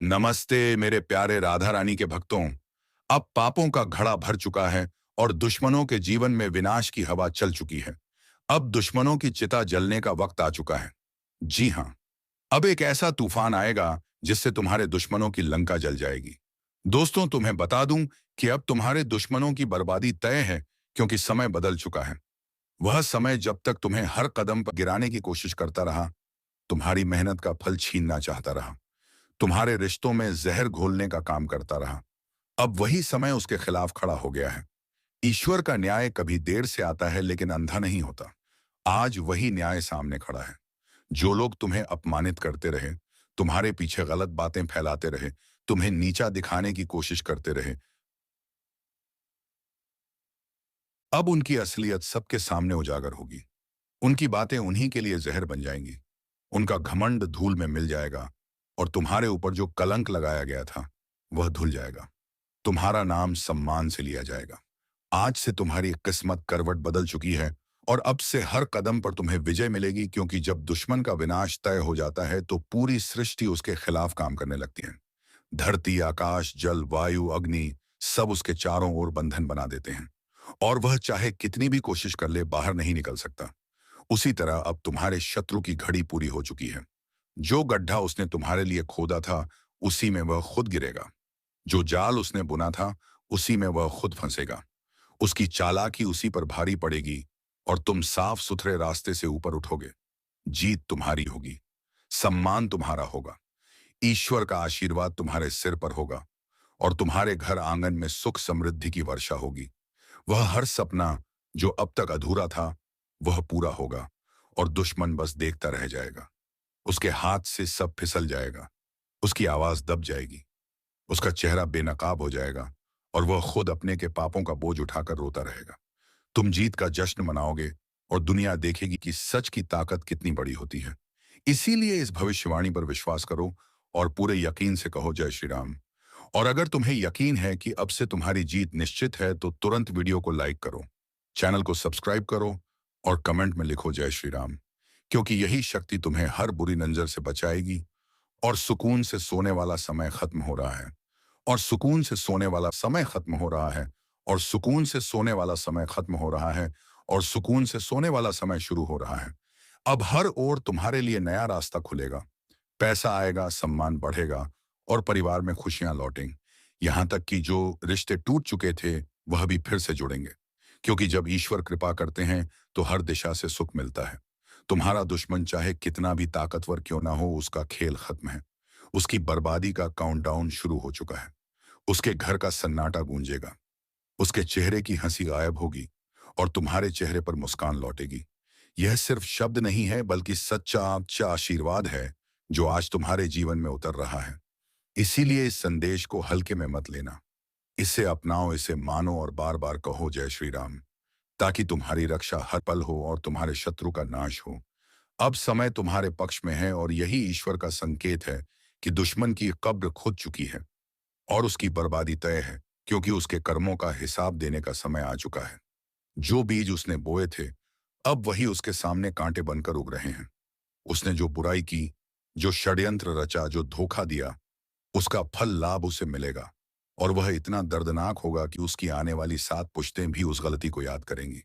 नमस्ते मेरे प्यारे राधा रानी के भक्तों। अब पापों का घड़ा भर चुका है और दुश्मनों के जीवन में विनाश की हवा चल चुकी है। अब दुश्मनों की चिता जलने का वक्त आ चुका है। जी हाँ, अब एक ऐसा तूफान आएगा जिससे तुम्हारे दुश्मनों की लंका जल जाएगी। दोस्तों, तुम्हें बता दूं कि अब तुम्हारे दुश्मनों की बर्बादी तय है, क्योंकि समय बदल चुका है। वह समय जब तक तुम्हें हर कदम पर गिराने की कोशिश करता रहा, तुम्हारी मेहनत का फल छीनना चाहता रहा, तुम्हारे रिश्तों में जहर घोलने का काम करता रहा, अब वही समय उसके खिलाफ खड़ा हो गया है। ईश्वर का न्याय कभी देर से आता है, लेकिन अंधा नहीं होता। आज वही न्याय सामने खड़ा है। जो लोग तुम्हें अपमानित करते रहे, तुम्हारे पीछे गलत बातें फैलाते रहे, तुम्हें नीचा दिखाने की कोशिश करते रहे, अब उनकी असलियत सबके सामने उजागर होगी। उनकी बातें उन्हीं के लिए जहर बन जाएंगी। उनका घमंड धूल में मिल जाएगा और तुम्हारे ऊपर जो कलंक लगाया गया था वह धुल जाएगा। तुम्हारा नाम सम्मान से लिया जाएगा। आज से तुम्हारी किस्मत करवट बदल चुकी है और अब से हर कदम पर तुम्हें विजय मिलेगी, क्योंकि जब दुश्मन का विनाश तय हो जाता है तो पूरी सृष्टि उसके खिलाफ काम करने लगती है। धरती, आकाश, जल, वायु, अग्नि सब उसके चारों ओर बंधन बना देते हैं और वह चाहे कितनी भी कोशिश कर ले बाहर नहीं निकल सकता। उसी तरह अब तुम्हारे शत्रु की घड़ी पूरी हो चुकी है। जो गड्ढा उसने तुम्हारे लिए खोदा था उसी में वह खुद गिरेगा। जो जाल उसने बुना था उसी में वह खुद फंसेगा। उसकी चालाकी उसी पर भारी पड़ेगी और तुम साफ सुथरे रास्ते से ऊपर उठोगे। जीत तुम्हारी होगी, सम्मान तुम्हारा होगा, ईश्वर का आशीर्वाद तुम्हारे सिर पर होगा और तुम्हारे घर आंगन में सुख समृद्धि की वर्षा होगी। वह हर सपना जो अब तक अधूरा था वह पूरा होगा और दुश्मन बस देखता रह जाएगा। उसके हाथ से सब फिसल जाएगा, उसकी आवाज दब जाएगी, उसका चेहरा बेनकाब हो जाएगा और वह खुद अपने के पापों का बोझ उठाकर रोता रहेगा। तुम जीत का जश्न मनाओगे और दुनिया देखेगी कि सच की ताकत कितनी बड़ी होती है। इसीलिए इस भविष्यवाणी पर विश्वास करो और पूरे यकीन से कहो जय श्री राम। और अगर तुम्हें यकीन है कि अब से तुम्हारी जीत निश्चित है तो तुरंत वीडियो को लाइक करो, चैनल को सब्सक्राइब करो और कमेंट में लिखो जय श्री राम, क्योंकि यही शक्ति तुम्हें हर बुरी नजर से बचाएगी। और सुकून से सोने वाला समय खत्म हो रहा है, और सुकून से सोने वाला समय खत्म हो रहा है, और सुकून से सोने वाला समय खत्म हो रहा है, और सुकून से सोने वाला समय शुरू हो रहा है। अब हर ओर तुम्हारे लिए नया रास्ता खुलेगा। पैसा आएगा, सम्मान बढ़ेगा और परिवार में खुशियां लौटेंगी। यहां तक कि जो रिश्ते टूट चुके थे वह भी फिर से जुड़ेंगे, क्योंकि जब ईश्वर कृपा करते हैं तो हर दिशा से सुख मिलता है। तुम्हारा दुश्मन चाहे कितना भी ताकतवर क्यों ना हो, उसका खेल खत्म है। उसकी बर्बादी का काउंटडाउन शुरू हो चुका है। उसके घर का सन्नाटा गूंजेगा, उसके चेहरे की हंसी गायब होगी और तुम्हारे चेहरे पर मुस्कान लौटेगी। यह सिर्फ शब्द नहीं है, बल्कि सच्चा अच्छा आशीर्वाद है जो आज तुम्हारे जीवन में उतर रहा है। इसीलिए इस संदेश को हल्के में मत लेना। इसे अपनाओ, इसे मानो और बार बार कहो जय श्री राम, ताकि तुम्हारी रक्षा हर पल हो और तुम्हारे शत्रु का नाश हो। अब समय तुम्हारे पक्ष में है और यही ईश्वर का संकेत है कि दुश्मन की कब्र खुद चुकी है और उसकी बर्बादी तय है, क्योंकि उसके कर्मों का हिसाब देने का समय आ चुका है। जो बीज उसने बोए थे अब वही उसके सामने कांटे बनकर उग रहे हैं। उसने जो बुराई की, जो षड्यंत्र रचा, जो धोखा दिया, उसका फल लाभ उसे मिलेगा और वह इतना दर्दनाक होगा कि उसकी आने वाली 7 पुश्तें भी उस गलती को याद करेंगी।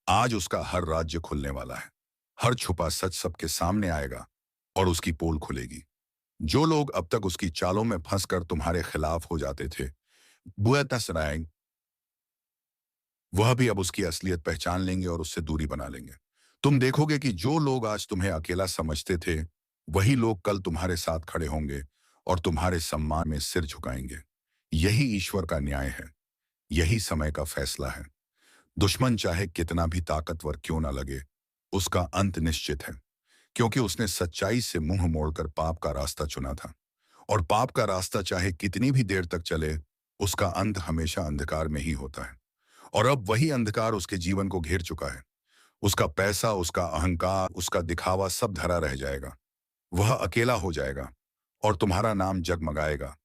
आज उसका हर राज्य खुलने वाला है। हर छुपा सच सबके सामने आएगा और उसकी पोल खुलेगी। जो लोग अब तक उसकी चालों में फंसकर तुम्हारे खिलाफ हो जाते थे, बुआ तसराएं, वह भी अब उसकी असलियत पहचान लेंगे और उससे दूरी बना लेंगे। तुम देखोगे कि जो लोग आज तुम्हें अकेला समझते थे वही लोग कल तुम्हारे साथ खड़े होंगे और तुम्हारे सम्मान में सिर झुकाएंगे। यही ईश्वर का न्याय है, यही समय का फैसला है। दुश्मन चाहे कितना भी ताकतवर क्यों ना लगे, उसका अंत निश्चित है, क्योंकि उसने सच्चाई से मुंह मोड़कर पाप का रास्ता चुना था। और पाप का रास्ता चाहे कितनी भी देर तक चले, उसका अंत हमेशा अंधकार में ही होता है। और अब वही अंधकार उसके जीवन को घेर चुका है। उसका पैसा, उसका अहंकार, उसका दिखावा सब धरा रह जाएगा। वह अकेला हो जाएगा और तुम्हारा नाम जगमगाएगा।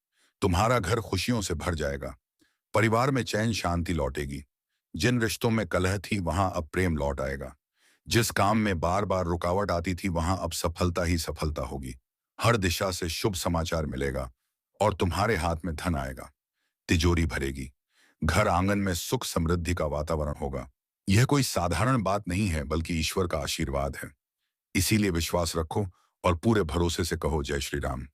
तुम्हारा घर खुशियों से भर जाएगा। परिवार में चैन शांति लौटेगी। जिन रिश्तों में कलह थी वहां अब प्रेम लौट आएगा। जिस काम में बार बार रुकावट आती थी वहां अब सफलता ही सफलता होगी। हर दिशा से शुभ समाचार मिलेगा और तुम्हारे हाथ में धन आएगा, तिजोरी भरेगी, घर आंगन में सुख समृद्धि का वातावरण होगा। यह कोई साधारण बात नहीं है, बल्कि ईश्वर का आशीर्वाद है। इसीलिए विश्वास रखो और पूरे भरोसे से कहो जय श्री राम।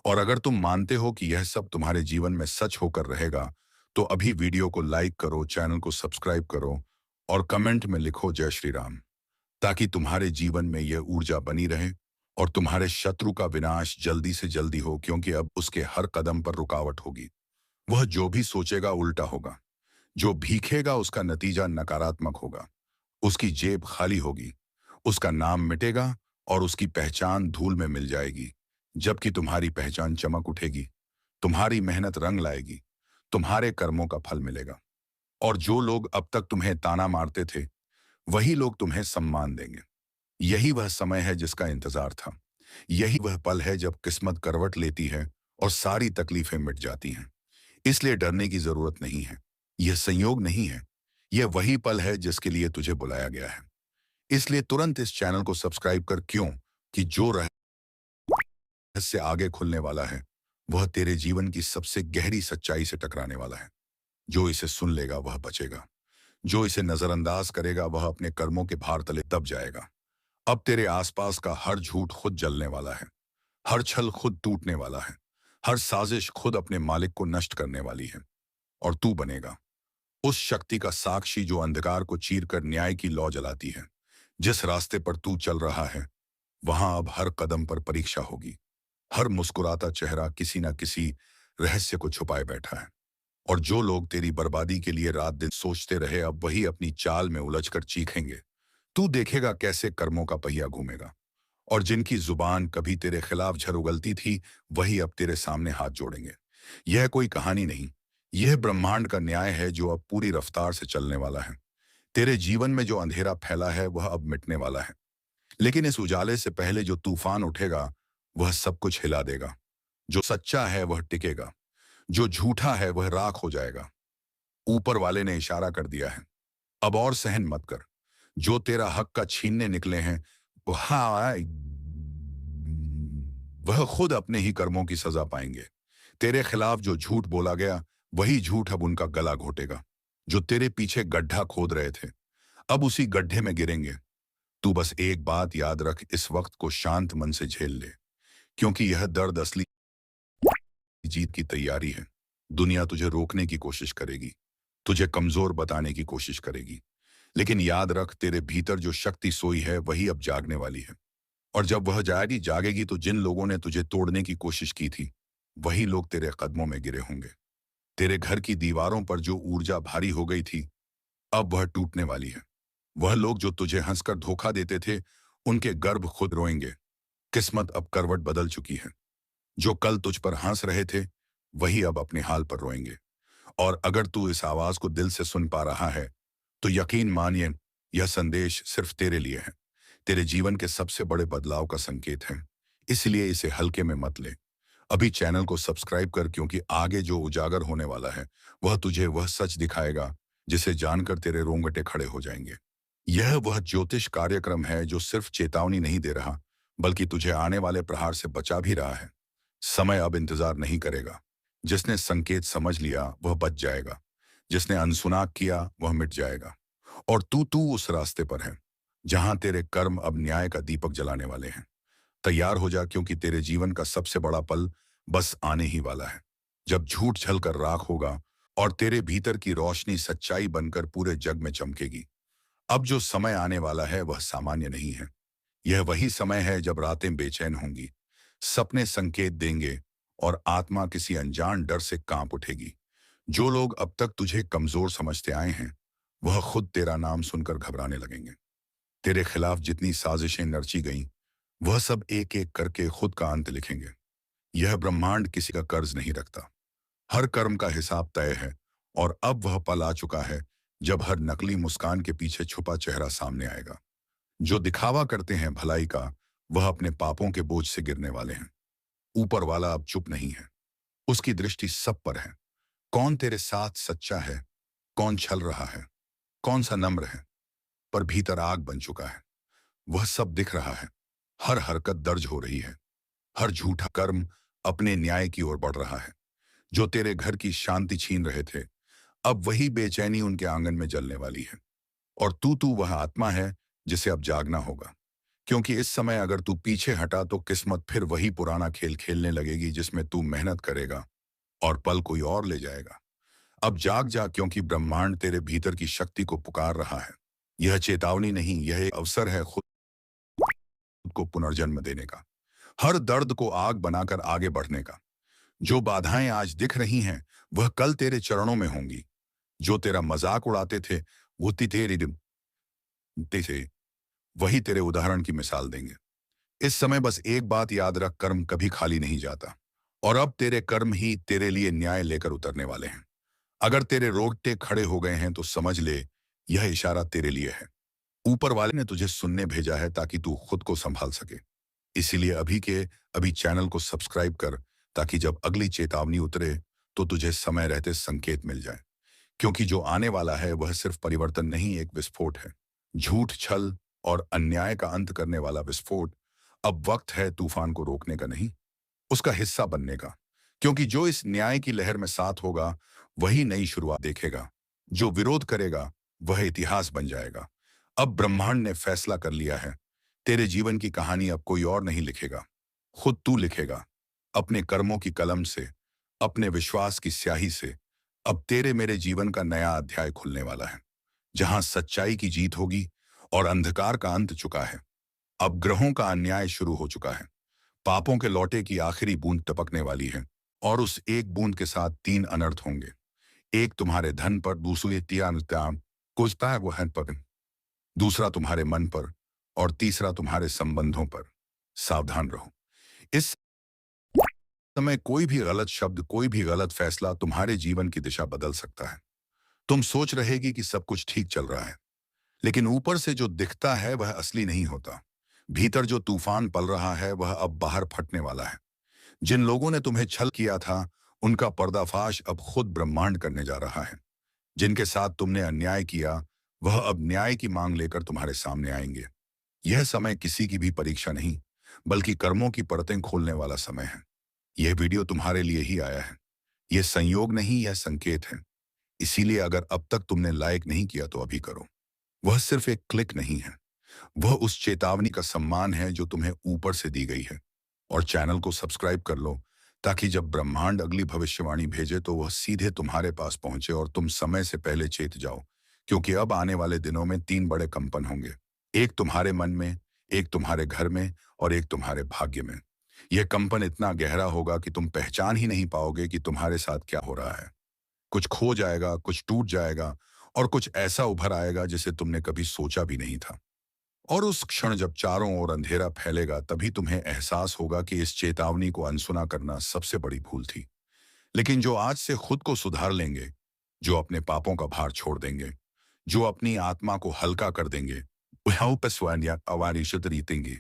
और अगर तुम मानते हो कि यह सब तुम्हारे जीवन में सच होकर रहेगा, तो अभी वीडियो को लाइक करो, चैनल को सब्सक्राइब करो और कमेंट में लिखो जय श्री राम, ताकि तुम्हारे जीवन में यह ऊर्जा बनी रहे और तुम्हारे शत्रु का विनाश जल्दी से जल्दी हो, क्योंकि अब उसके हर कदम पर रुकावट होगी। वह जो भी सोचेगा उल्टा होगा, जो भीखेगा उसका नतीजा नकारात्मक होगा, उसकी जेब खाली होगी, उसका नाम मिटेगा और उसकी पहचान धूल में मिल जाएगी। जबकि तुम्हारी पहचान चमक उठेगी, तुम्हारी मेहनत रंग लाएगी, तुम्हारे कर्मों का फल मिलेगा। और जो लोग अब तक तुम्हें ताना मारते थे, वही लोग तुम्हें सम्मान देंगे। यही वह समय है जिसका इंतजार था। यही वह पल है जब किस्मत करवट लेती है और सारी तकलीफें मिट जाती हैं। इसलिए डरने की जरूरत नहीं है। यह संयोग नहीं है, यह वही पल है जिसके लिए तुझे बुलाया गया है। इसलिए तुरंत इस चैनल को सब्सक्राइब कर, क्यों कि जो रहस्य आगे खुलने वाला है, वह तेरे जीवन की सबसे गहरी सच्चाई से टकराने वाला है। जो इसे सुन लेगा वह बचेगा, जो इसे नजरअंदाज करेगा वह अपने कर्मों के भार तले दब जाएगा। अब तेरे आसपास का हर झूठ खुद जलने वाला है, हर छल खुद टूटने वाला है, हर साजिश खुद अपने मालिक को नष्ट करने वाली है। और तू बनेगा उस शक्ति का साक्षी जो अंधकार को चीरकर न्याय की लौ जलाती है। जिस रास्ते पर तू चल रहा है, वहां अब हर कदम पर परीक्षा होगी। हर मुस्कुराता चेहरा किसी न किसी रहस्य को छुपाए बैठा है। और जो लोग तेरी बर्बादी के लिए रात दिन सोचते रहे, अब वही अपनी चाल में उलझकर चीखेंगे। तू देखेगा कैसे कर्मों का पहिया घूमेगा। और जिनकी जुबान कभी तेरे खिलाफ झर उगलती थी, वही अब तेरे सामने हाथ जोड़ेंगे। यह कोई कहानी नहीं, यह ब्रह्मांड का न्याय है जो अब पूरी रफ्तार से चलने वाला है। तेरे जीवन में जो अंधेरा फैला है वह अब मिटने वाला है। लेकिन इस उजाले से पहले जो तूफान उठेगा, वह सब कुछ हिला देगा। जो सच्चा है वह टिकेगा, जो झूठा है वह राख हो जाएगा। ऊपर वाले ने इशारा कर दिया है, अब और सहन मत कर। जो तेरा हक का छीनने निकले हैं, वह खुद अपने ही कर्मों की सजा पाएंगे। तेरे खिलाफ जो झूठ बोला गया, वही झूठ अब उनका गला घोटेगा। जो तेरे पीछे गड्ढा खोद रहे थे, अब उसी गड्ढे में गिरेंगे। तू बस एक बात याद रख, इस वक्त को शांत मन से झेल ले, क्योंकि यह दर्द असली जीत की तैयारी है। दुनिया तुझे रोकने की कोशिश करेगी, तुझे कमजोर बताने की कोशिश करेगी, लेकिन याद रख, तेरे भीतर जो शक्ति सोई है वही अब जागने वाली है। और जब वह जागेगी तो जिन लोगों ने तुझे तोड़ने की कोशिश की थी, वही लोग तेरे कदमों में गिरे होंगे। तेरे घर की दीवारों पर जो ऊर्जा भारी हो गई थी, अब वह टूटने वाली है। वह लोग जो तुझे हंसकर धोखा देते थे, उनके गर्भ खुद रोएंगे। किस्मत अब करवट बदल चुकी है। जो कल तुझ पर हंस रहे थे, वही अब अपने हाल पर रोएंगे। और अगर तू इस आवाज को दिल से सुन पा रहा है, तो यकीन मानिए, यह संदेश सिर्फ तेरे लिए है। तेरे जीवन के सबसे बड़े बदलाव का संकेत है। इसलिए इसे हल्के में मत ले। अभी चैनल को सब्सक्राइब कर, क्योंकि आगे जो उजागर होने वाला है, वह तुझे वह सच दिखाएगा जिसे जानकर तेरे रोंगटे खड़े हो जाएंगे। यह वह ज्योतिष कार्यक्रम है जो सिर्फ चेतावनी नहीं दे रहा, बल्कि तुझे आने वाले प्रहार से बचा भी रहा है। समय अब इंतजार नहीं करेगा। जिसने संकेत समझ लिया वह बच जाएगा, जिसने अनसुना किया वह मिट जाएगा। और तू उस रास्ते पर है जहां तेरे कर्म अब न्याय का दीपक जलाने वाले हैं। तैयार हो जा, क्योंकि तेरे जीवन का सबसे बड़ा पल बस आने ही वाला है। जब झूठ छलकर राख होगा और तेरे भीतर की रोशनी सच्चाई बनकर पूरे जग में चमकेगी। अब जो समय आने वाला है वह सामान्य नहीं है। यह वही समय है जब रातें बेचैन होंगी, सपने संकेत देंगे और आत्मा किसी अनजान डर से कांप उठेगी। जो लोग अब तक तुझे कमजोर समझते आए हैं, वह खुद तेरा नाम सुनकर घबराने लगेंगे। तेरे खिलाफ जितनी साजिशें नरची गईं, वह सब एक एक करके खुद का अंत लिखेंगे। यह ब्रह्मांड किसी का कर्ज नहीं रखता। हर कर्म का हिसाब तय है। और अब वह पल आ चुका है जब हर नकली मुस्कान के पीछे छुपा चेहरा सामने आएगा। जो दिखावा करते हैं भलाई का, वह अपने पापों के बोझ से गिरने वाले हैं। ऊपर वाला अब चुप नहीं है, उसकी दृष्टि सब पर है। कौन तेरे साथ सच्चा है, कौन छल रहा है, कौन सा नम्र है, पर भीतर आग बन चुका है। वह सब दिख रहा है। हर हरकत दर्ज हो रही है, हर झूठा कर्म अपने न्याय की ओर बढ़ रहा है। जो तेरे घर की शांति छीन रहे थे, अब वही बेचैनी उनके आंगन में जलने वाली है। और तू वह आत्मा है जिसे अब जागना होगा, क्योंकि इस समय अगर तू पीछे हटा तो किस्मत फिर वही पुराना खेल खेलने लगेगी जिसमें तू मेहनत करेगा और पल कोई और ले जाएगा। अब जाग जा, क्योंकि ब्रह्मांड तेरे भीतर की शक्ति को पुकार रहा है। यह चेतावनी नहीं, यह एक अवसर है खुद को पुनर्जन्म देने का, हर दर्द को आग बनाकर आगे बढ़ने का। जो बाधाएं आज दिख रही हैं वह कल तेरे चरणों में होंगी। जो तेरा मजाक उड़ाते थे वो तेरी थे, वही तेरे उदाहरण की मिसाल देंगे। इस समय बस एक बात याद रख, कर्म कभी खाली नहीं जाता, और अब तेरे कर्म ही तेरे लिए न्याय लेकर उतरने वाले हैं। अगर तेरे रोंगटे खड़े हो गए हैं तो समझ ले, यह इशारा तेरे लिए है। ऊपर वाले ने तुझे सुनने भेजा है ताकि तू खुद को संभाल सके। इसीलिए अभी के अभी चैनल को सब्सक्राइब कर, ताकि जब अगली चेतावनी उतरे तो तुझे समय रहते संकेत मिल जाए। क्योंकि जो आने वाला है वह सिर्फ परिवर्तन नहीं, एक विस्फोट है। झूठ, छल और अन्याय का अंत करने वाला विस्फोट। अब वक्त है तूफान को रोकने का नहीं, उसका हिस्सा बनने का। क्योंकि जो इस न्याय की लहर में साथ होगा वही नई शुरुआत देखेगा। जो विरोध करेगा वह इतिहास बन जाएगा। अब ब्रह्मांड ने फैसला कर लिया है, तेरे जीवन की कहानी अब कोई और नहीं लिखेगा, खुद तू लिखेगा। अपने कर्मों की कलम से, अपने विश्वास की स्याही से। अब तेरे मेरे जीवन का नया अध्याय खुलने वाला है, जहां सच्चाई की जीत होगी और अंधकार का अंत चुका है। अब ग्रहों का अन्याय शुरू हो चुका है। पापों के लौटे की आखिरी बूंद टपकने वाली है, और उस एक बूंद के साथ तीन अनर्थ होंगे। एक तुम्हारे धन पर, दूसरे त्याम कुछता है वो है पर, दूसरा तुम्हारे मन पर, और तीसरा तुम्हारे संबंधों पर। सावधान रहो। इस समय कोई भी गलत शब्द, कोई भी गलत फैसला तुम्हारे जीवन की दिशा बदल सकता है। तुम सोच रहेगी कि सब कुछ ठीक चल रहा है, लेकिन ऊपर से जो दिखता है वह असली नहीं होता। भीतर जो तूफान पल रहा है वह अब बाहर फटने वाला है। जिन लोगों ने तुम्हें छल किया था उनका पर्दाफाश अब खुद ब्रह्मांड करने जा रहा है। जिनके साथ तुमने अन्याय किया वह अब न्याय की मांग लेकर तुम्हारे सामने आएंगे। यह समय किसी की भी परीक्षा नहीं, बल्कि कर्मों की परतें खोलने वाला समय है। यह वीडियो तुम्हारे लिए ही आया है। यह संयोग नहीं, यह संकेत है। इसीलिए अगर अब तक तुमने लाइक नहीं किया तो अभी करो। वह सिर्फ एक क्लिक नहीं है, वह उस चेतावनी का सम्मान है जो तुम्हें ऊपर से दी गई है। और चैनल को सब्सक्राइब कर लो, ताकि जब ब्रह्मांड अगली भविष्यवाणी भेजे तो वह सीधे तुम्हारे पास पहुंचे और तुम समय से पहले चेत जाओ। क्योंकि अब आने वाले दिनों में तीन बड़े कंपन होंगे, एक तुम्हारे मन में, एक तुम्हारे घर में, और एक तुम्हारे भाग्य में। यह कंपन इतना गहरा होगा कि तुम पहचान ही नहीं पाओगे कि तुम्हारे साथ क्या हो रहा है। कुछ खो जाएगा, कुछ टूट जाएगा, और कुछ ऐसा उभर आएगा जिसे तुमने कभी सोचा भी नहीं था। और उस क्षण जब चारों ओर अंधेरा फैलेगा तभी तुम्हें एहसास होगा कि इस चेतावनी को अनसुना करना सबसे बड़ी भूल थी। लेकिन जो आज से खुद को सुधार लेंगे, जो अपने पापों का भार छोड़ देंगे, जो अपनी आत्मा को हल्का कर देंगे, वह उपस्वन्या अवारिशत रीतेंगे,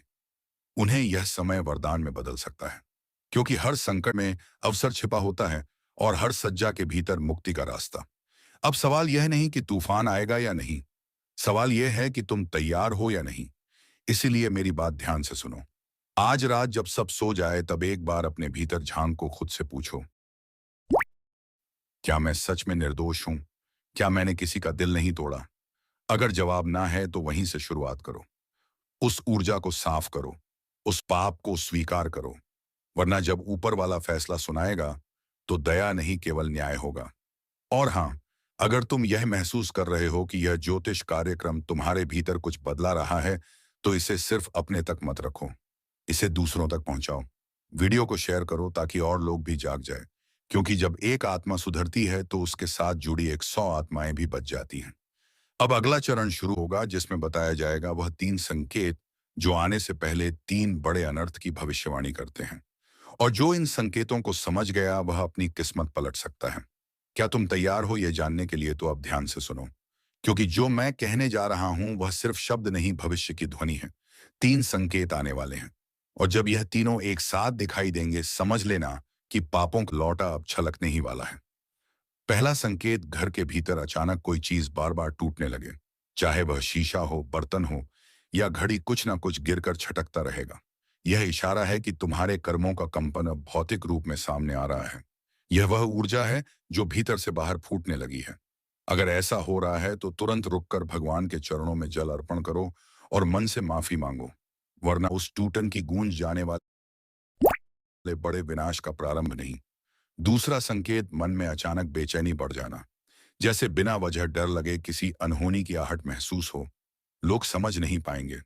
उन्हें यह समय वरदान में बदल सकता है। क्योंकि हर संकट में अवसर छिपा होता है, और हर सज्जा के भीतर मुक्ति का रास्ता। अब सवाल यह नहीं कि तूफान आएगा या नहीं, सवाल यह है कि तुम तैयार हो या नहीं। इसीलिए मेरी बात ध्यान से सुनो। आज रात जब सब सो जाए तब एक बार अपने भीतर झांक को खुद से पूछो, क्या मैं सच में निर्दोष हूं? क्या मैंने किसी का दिल नहीं तोड़ा? अगर जवाब ना है तो वहीं से शुरुआत करो। उस ऊर्जा को साफ करो, उस पाप को स्वीकार करो। वरना जब ऊपर वाला फैसला सुनाएगा तो दया नहीं, केवल न्याय होगा। और हाँ, अगर तुम यह महसूस कर रहे हो कि यह ज्योतिष कार्यक्रम तुम्हारे भीतर कुछ बदला रहा है, तो इसे सिर्फ अपने तक मत रखो, इसे दूसरों तक पहुंचाओ। वीडियो को शेयर करो ताकि और लोग भी जाग जाए। क्योंकि जब एक आत्मा सुधरती है तो उसके साथ जुड़ी 100 आत्माएं भी बच जाती हैं। अब अगला चरण शुरू होगा जिसमें बताया जाएगा वह तीन संकेत जो आने से पहले तीन बड़े अनर्थ की भविष्यवाणी करते हैं। और जो इन संकेतों को समझ गया वह अपनी किस्मत पलट सकता है। क्या तुम तैयार हो यह जानने के लिए? तो अब ध्यान से सुनो, क्योंकि जो मैं कहने जा रहा हूं वह सिर्फ शब्द नहीं, भविष्य की ध्वनि है। तीन संकेत आने वाले हैं, और जब यह तीनों एक साथ दिखाई देंगे समझ लेना कि पापों का लौटा अब छलकने ही वाला है। पहला संकेत, घर के भीतर अचानक कोई चीज बार बार टूटने लगे। चाहे वह शीशा हो, बर्तन हो, या घड़ी, कुछ ना कुछ गिरकर छटकता रहेगा। यह इशारा है कि तुम्हारे कर्मों का कंपन अब भौतिक रूप में सामने आ रहा है। यह वह ऊर्जा है जो भीतर से बाहर फूटने लगी है। अगर ऐसा हो रहा है तो तुरंत रुककर भगवान के चरणों में जल अर्पण करो और मन से माफी मांगो, वरना उस टूटन की गूंज जाने वाले बड़े विनाश का प्रारंभ नहीं। दूसरा संकेत, मन में अचानक बेचैनी बढ़ जाना, जैसे बिना वजह डर लगे, किसी अनहोनी की आहट महसूस हो। लोग समझ नहीं पाएंगे,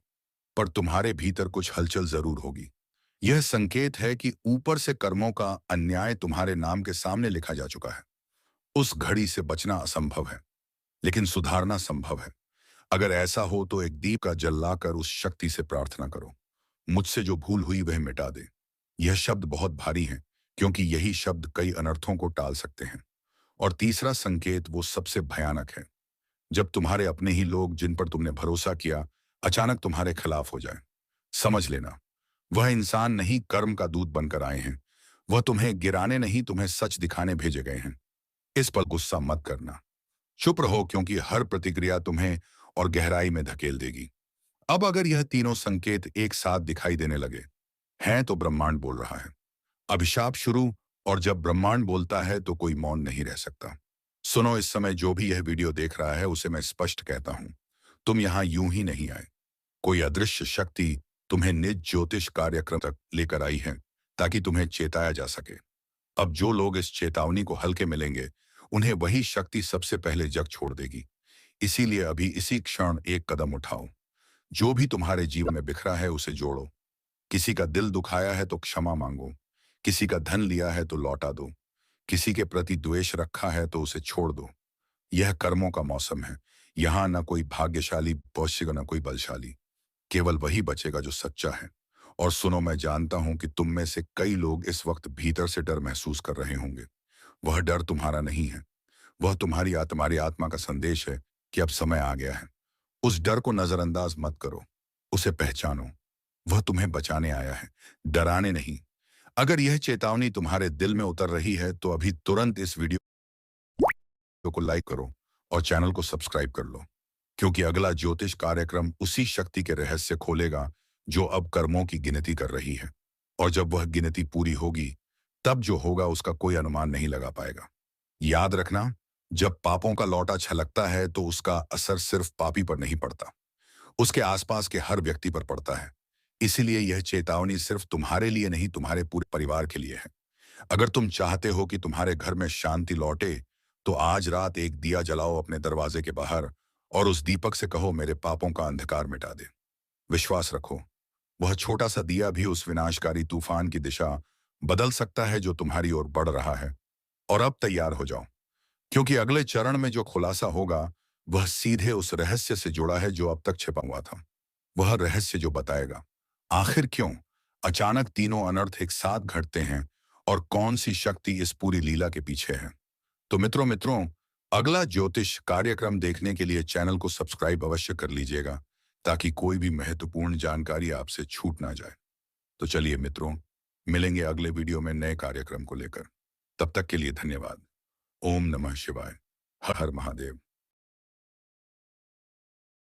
पर तुम्हारे भीतर कुछ हलचल जरूर होगी। यह संकेत है कि ऊपर से कर्मों का अन्याय तुम्हारे नाम के सामने लिखा जा चुका है। उस घड़ी से बचना असंभव है, लेकिन सुधारना संभव है। अगर ऐसा हो तो एक दीप का जल लाकर उस शक्ति से प्रार्थना करो, मुझसे जो भूल हुई वह मिटा दे। यह शब्द बहुत भारी है, क्योंकि यही शब्द कई अनर्थों को टाल सकते हैं। और तीसरा संकेत वो सबसे भयानक है, जब तुम्हारे अपने ही लोग जिन पर तुमने भरोसा किया अचानक तुम्हारे खिलाफ हो जाए। समझ लेना, वह इंसान नहीं कर्म का दूत बनकर आए हैं। वह तुम्हें गिराने नहीं, तुम्हें सच दिखाने भेजे गए हैं। इस पर गुस्सा मत करना, चुप रहो, क्योंकि हर प्रतिक्रिया तुम्हें और गहराई में धकेल देगी। अब अगर यह तीनों संकेत एक साथ दिखाई देने लगे हैं तो ब्रह्मांड बोल रहा है। अभिशाप शुरू, और जब ब्रह्मांड बोलता है तो कोई मौन नहीं रह सकता। सुनो, इस समय जो भी यह वीडियो देख रहा है उसे मैं स्पष्ट कहता हूं, तुम यहां यूं ही नहीं आए। कोई अदृश्य शक्ति तुम्हें निज ज्योतिष कार्यक्रम तक लेकर आई है, ताकि तुम्हें चेताया जा सके। अब जो लोग इस चेतावनी को हल्के मिलेंगे, उन्हें वही शक्ति सबसे पहले जग छोड़ देगी। इसीलिए अभी इसी क्षण एक कदम उठाओ। जो भी तुम्हारे जीवन में बिखरा है उसे जोड़ो। किसी का दिल दुखाया है तो क्षमा मांगो, किसी का धन लिया है तो लौटा दो, किसी के प्रति द्वेष रखा है तो उसे छोड़ दो। यह कर्मों का मौसम है। यहाँ न कोई भाग्यशाली पहुंचेगा, न कोई बलशाली। केवल वही बचेगा जो सच्चा है। और सुनो, मैं जानता हूं कि तुम में से कई लोग इस वक्त भीतर से डर महसूस कर रहे होंगे। वह डर तुम्हारा नहीं है, वह तुम्हारी आत्मा का संदेश है कि अब समय आ गया है। उस डर को नजरअंदाज मत करो, उसे पहचानो। वह तुम्हें बचाने आया है, डराने नहीं। अगर यह चेतावनी तुम्हारे दिल में उतर रही है तो अभी तुरंत इस वीडियो को लाइक करो और चैनल को सब्सक्राइब कर लो, क्योंकि अगला ज्योतिष कार्यक्रम उसी शक्ति के रहस्य खोलेगा जो अब कर्मों की गिनती कर रही है। और जब वह गिनती पूरी होगी, तब जो होगा उसका कोई अनुमान नहीं लगा पाएगा। याद रखना, जब पापों का लौटा छलकता है तो उसका असर सिर्फ पापी पर नहीं पड़ता, उसके आसपास के हर व्यक्ति पर पड़ता है। इसीलिए यह चेतावनी सिर्फ तुम्हारे लिए नहीं, तुम्हारे पूरे परिवार के लिए है। अगर तुम चाहते हो कि तुम्हारे घर में शांति लौटे, तो आज रात एक दिया जलाओ अपने दरवाजे के बाहर और उस दीपक से कहो, मेरे पापों का अंधकार मिटा दे। विश्वास रखो, वह छोटा सा दिया भी उस विनाशकारी तूफान की दिशा बदल सकता है जो तुम्हारी ओर बढ़ रहा है। और अब तैयार हो जाओ, क्योंकि अगले चरण में जो खुलासा होगा वह सीधे उस रहस्य से जुड़ा है जो अब तक छिपा हुआ था। वह रहस्य जो बताएगा आखिर क्यों अचानक तीनों अनर्थ एक साथ घटते हैं और कौन सी शक्ति इस पूरी लीला के पीछे है। तो मित्रों मित्रों अगला ज्योतिष कार्यक्रम देखने के लिए चैनल को सब्सक्राइब अवश्य कर लीजिएगा, ताकि कोई भी महत्वपूर्ण जानकारी आपसे छूट ना जाए। तो चलिए मित्रों, मिलेंगे अगले वीडियो में नए कार्यक्रम को लेकर। तब तक के लिए धन्यवाद। ओम नमः शिवाय। हर हर महादेव।